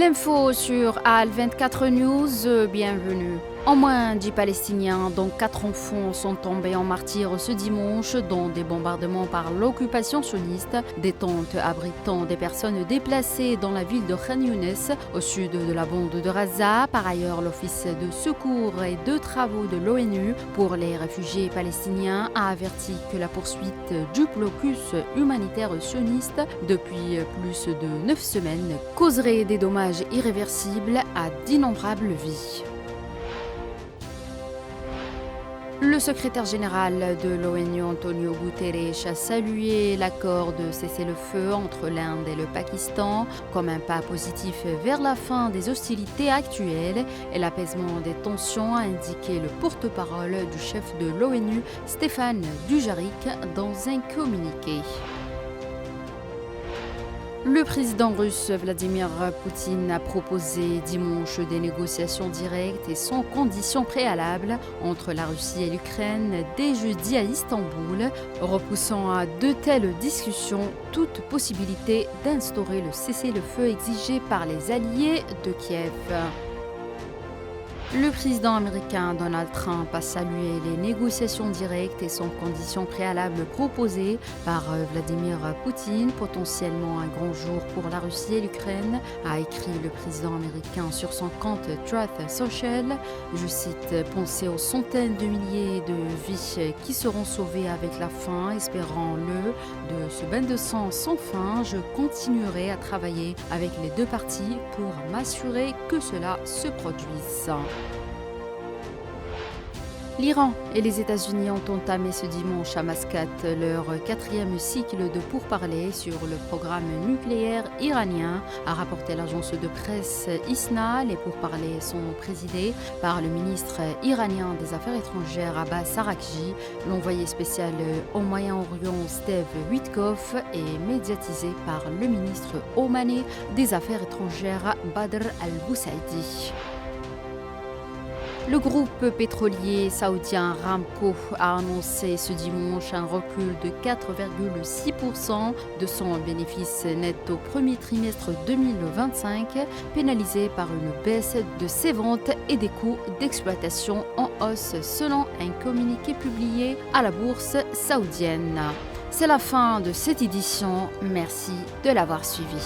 L'info sur AL24 News, bienvenue. En moins 10 Palestiniens, dont 4 enfants, sont tombés en martyrs ce dimanche dans des bombardements par l'occupation sioniste. Des tentes abritant des personnes déplacées dans la ville de Khan Younes, au sud de la bande de Gaza. Par ailleurs, l'Office de secours et de travaux de l'ONU pour les réfugiés palestiniens a averti que la poursuite du blocus humanitaire sioniste depuis plus de 9 semaines causerait des dommages irréversibles à d'innombrables vies. Le secrétaire général de l'ONU, Antonio Guterres, a salué l'accord de cessez-le-feu entre l'Inde et le Pakistan comme un pas positif vers la fin des hostilités actuelles et l'apaisement des tensions, a indiqué le porte-parole du chef de l'ONU, Stéphane Dujarric, dans un communiqué. Le président russe Vladimir Poutine a proposé dimanche des négociations directes et sans conditions préalables entre la Russie et l'Ukraine dès jeudi à Istanbul, repoussant à de telles discussions toute possibilité d'instaurer le cessez-le-feu exigé par les alliés de Kiev. Le président américain Donald Trump a salué les négociations directes et sans conditions préalables proposées par Vladimir Poutine, potentiellement un grand jour pour la Russie et l'Ukraine, a écrit le président américain sur son compte Truth Social. Je cite: « Pensez aux centaines de milliers de vies qui seront sauvées avec la fin, espérons-le, de ce bain de sang sans fin. Je continuerai à travailler avec les deux parties pour m'assurer que cela se produise. » L'Iran et les États-Unis ont entamé ce dimanche à Mascate leur 4e cycle de pourparlers sur le programme nucléaire iranien, a rapporté l'agence de presse ISNA. Les pourparlers sont présidés par le ministre iranien des Affaires étrangères Abbas Araghchi. L'envoyé spécial au Moyen-Orient Steve Witkoff est médiatisé par le ministre omanais des Affaires étrangères Badr al-Boussaidi. Le groupe pétrolier saoudien Aramco a annoncé ce dimanche un recul de 4,6% de son bénéfice net au premier trimestre 2025, pénalisé par une baisse de ses ventes et des coûts d'exploitation en hausse selon un communiqué publié à la bourse saoudienne. C'est la fin de cette édition. Merci de l'avoir suivi.